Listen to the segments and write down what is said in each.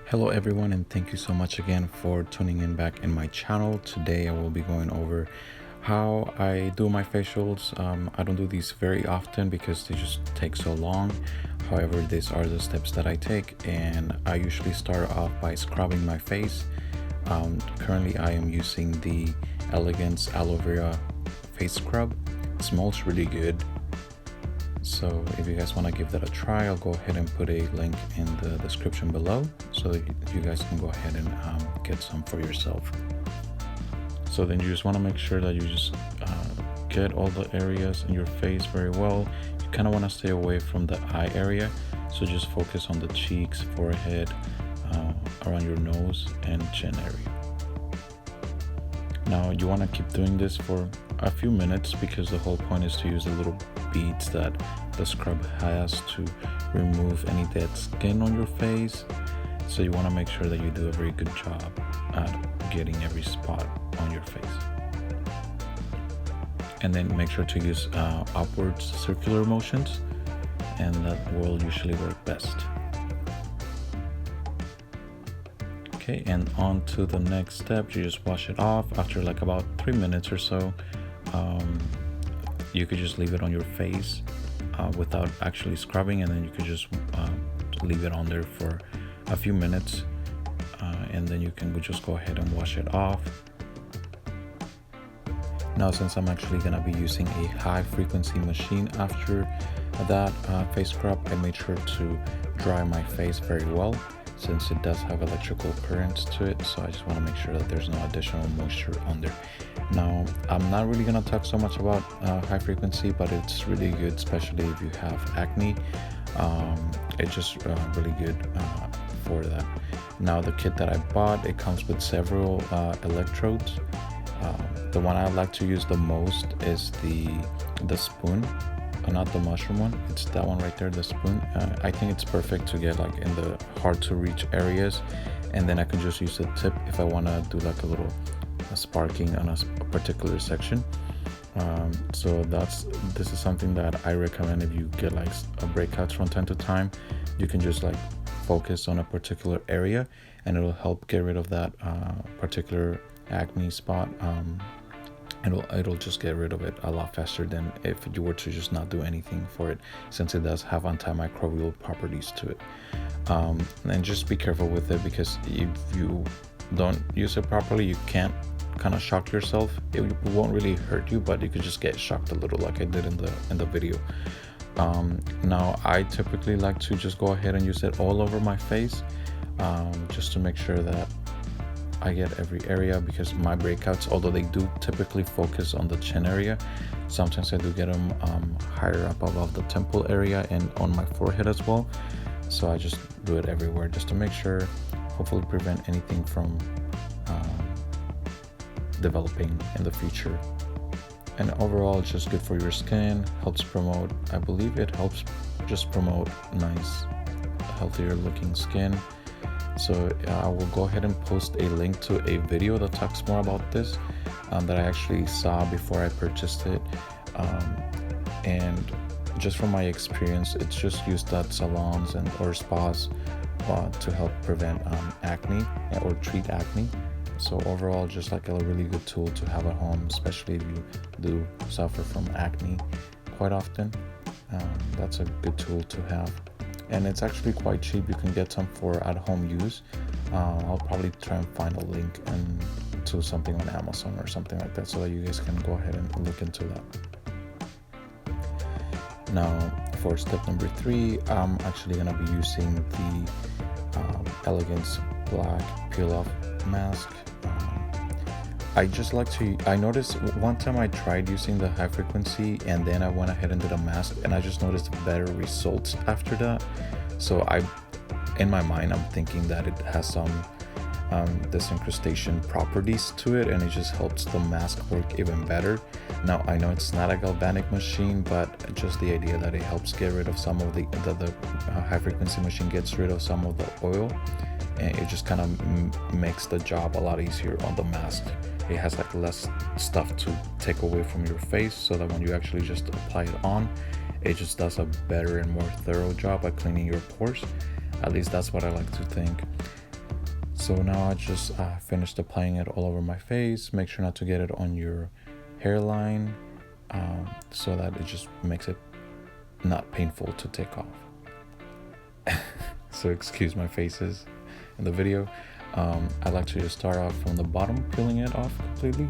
Hello everyone, and thank you so much again for tuning in back in my channel. Today I will be going over how I do my facials. I don't do these very often because they just take so long. However, these are the steps that I take, and I usually start off by scrubbing my face. Currently I am using the Elegance Aloe Vera face scrub. It smells really good. So if you guys want to give that a try, I'll go ahead and put a link in the description below so that you guys can go ahead and get some for yourself. So then you just want to make sure that you just get all the areas in your face very well. You kind of want to stay away from the eye area, so just focus on the cheeks, forehead, around your nose and chin area. Now you want to keep doing this for a few minutes because the whole point is to use the little beads that the scrub has to remove any dead skin on your face. So you want to make sure that you do a very good job at getting every spot on your face. And then make sure to use upwards circular motions, and that will usually work best. Okay, and on to the next step. You just wash it off after like about 3 minutes or so. You could just leave it on your face without actually scrubbing, and then you could just leave it on there for a few minutes, and then you can just go ahead and wash it off. Now, since I'm actually gonna be using a high frequency machine after that face scrub, I made sure to dry my face very well, since it does have electrical currents to it. So I just want to make sure that there's no additional moisture on there. Now, I'm not really going to talk so much about high frequency, but it's really good, especially if you have acne. It's just really good for that. Now, the kit that I bought, it comes with several electrodes. The one I like to use the most is the spoon. Not the mushroom one, it's that one right there, the spoon. I think it's perfect to get like in the hard to reach areas, and then I can just use the tip if I want to do like a little sparking on a particular section. So this is something that I recommend. If you get like breakouts from time to time, you can just like focus on a particular area, and it'll help get rid of that particular acne spot. It'll just get rid of it a lot faster than if you were to just not do anything for it, since it does have antimicrobial properties to it. And just be careful with it, because if you don't use it properly, you can't kind of shock yourself. It won't really hurt you, but you could just get shocked a little, like I did in the video. Now I typically like to just go ahead and use it all over my face, just to make sure that I get every area, because my breakouts, although they do typically focus on the chin area, sometimes I do get them higher up above the temple area and on my forehead as well. So I just do it everywhere, just to make sure, hopefully prevent anything from developing in the future. And overall, it's just good for your skin, helps promote, I believe it helps just promote nice, healthier looking skin. So I will go ahead and post a link to a video that talks more about this, that I actually saw before I purchased it. And just from my experience, it's just used at salons or spas to help prevent acne or treat acne. So overall, just like a really good tool to have at home, especially if you do suffer from acne quite often. That's a good tool to have. And it's actually quite cheap. You can get some for at-home use. I'll probably try and find a link to something on Amazon or something like that, so that you guys can go ahead and look into that. Now, for step number 3, I'm actually going to be using the Elegance Black Peel-Off Mask. I noticed one time I tried using the high frequency, and then I went ahead and did a mask, and I just noticed better results after that. So in my mind, I'm thinking that it has some disincrustation properties to it, and it just helps the mask work even better. Now, I know it's not a galvanic machine, but just the idea that it helps get rid of some of the high frequency machine gets rid of some of the oil, and it just kind of makes the job a lot easier on the mask. It has like less stuff to take away from your face, so that when you actually just apply it on, it just does a better and more thorough job at cleaning your pores. At least that's what I like to think. So now I just finished applying it all over my face. Make sure not to get it on your hairline, so that it just makes it not painful to take off. So excuse my faces in the video. I like to just start off from the bottom, peeling it off completely.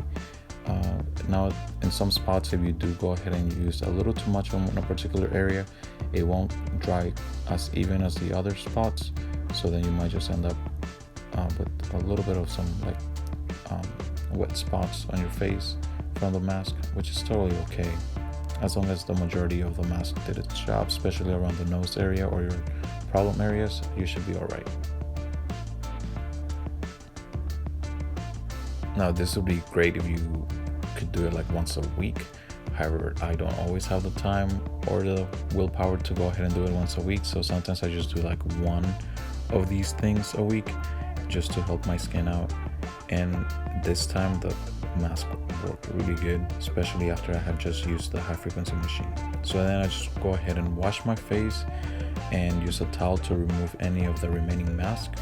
Now in some spots, if you do go ahead and use a little too much on a particular area, it won't dry as even as the other spots, so then you might just end up with a little bit of some like wet spots on your face from the mask, which is totally okay as long as the majority of the mask did its job, especially around the nose area or your problem areas. You should be all right. Now this would be great if you could do it like once a week. However, I don't always have the time or the willpower to go ahead and do it once a week, so sometimes I just do like one of these things a week just to help my skin out. And this time the mask worked really good, especially after I have just used the high frequency machine. So then I just go ahead and wash my face and use a towel to remove any of the remaining mask,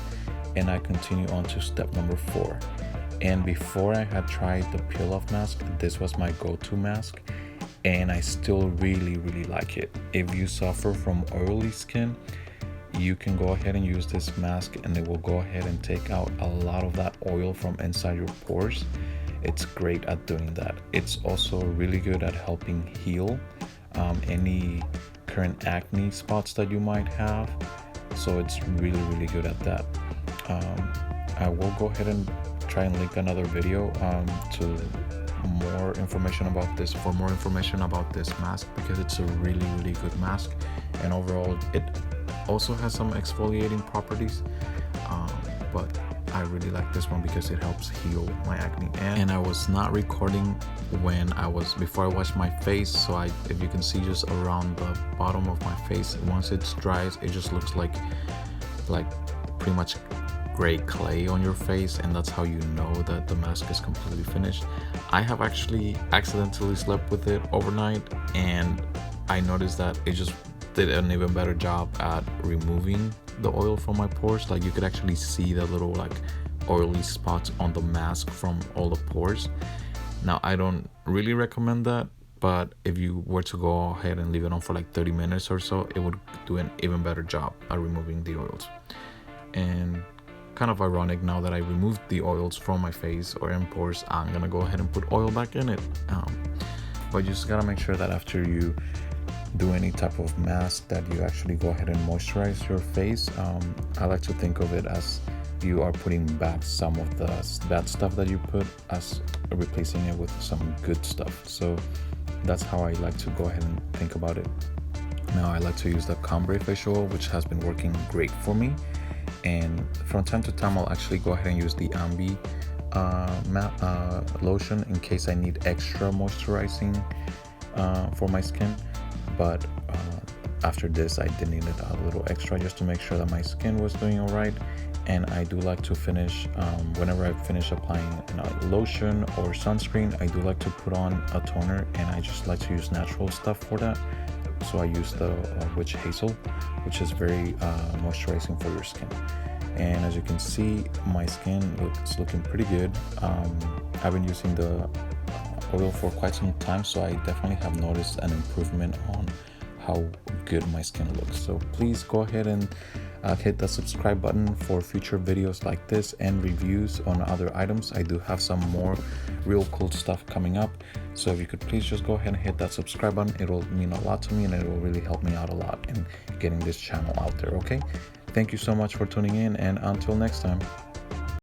and I continue on to step number 4. And before I had tried the peel off mask, this was my go-to mask, and I still really like it. If you suffer from oily skin, you can go ahead and use this mask and it will go ahead and take out a lot of that oil from inside your pores. It's great at doing that. It's also really good at helping heal any current acne spots that you might have, so it's really good at that. I will go ahead and try and link another video to more information about this, for more information about this mask, because it's a really good mask, and overall it also has some exfoliating properties, but I really like this one because it helps heal my acne. And I was not recording before I washed my face, so if you can see just around the bottom of my face, once it dries, it just looks like pretty much gray clay on your face, and that's how you know that the mask is completely finished. I have actually accidentally slept with it overnight, and I noticed that it just did an even better job at removing the oil from my pores. Like you could actually see the little like oily spots on the mask from all the pores. Now I don't really recommend that, but if you were to go ahead and leave it on for like 30 minutes or so, it would do an even better job at removing the oils. And kind of ironic, now that I removed the oils from my face or in pores, I'm gonna go ahead and put oil back in it. But you just gotta make sure that after you do any type of mask that you actually go ahead and moisturize your face. I like to think of it as you are putting back some of the bad stuff that you put, as replacing it with some good stuff. So that's how I like to go ahead and think about it. Now I like to use the Combray facial oil, which has been working great for me, and from time to time I'll actually go ahead and use the Ambi lotion in case I need extra moisturizing for my skin. But after this I did need it a little extra just to make sure that my skin was doing all right. And I do like to finish, whenever I finish applying lotion or sunscreen, I do like to put on a toner, and I just like to use natural stuff for that. So I use the witch Hazel, which is very moisturizing for your skin. And as you can see, my skin looks looking pretty good. I've been using the oil for quite some time, so I definitely have noticed an improvement on how good my skin looks. So please go ahead and hit the subscribe button for future videos like this and reviews on other items. I do have some more real cool stuff coming up, so if you could please just go ahead and hit that subscribe button, it will mean a lot to me and it will really help me out a lot in getting this channel out there. Okay, thank you so much for tuning in, and until next time.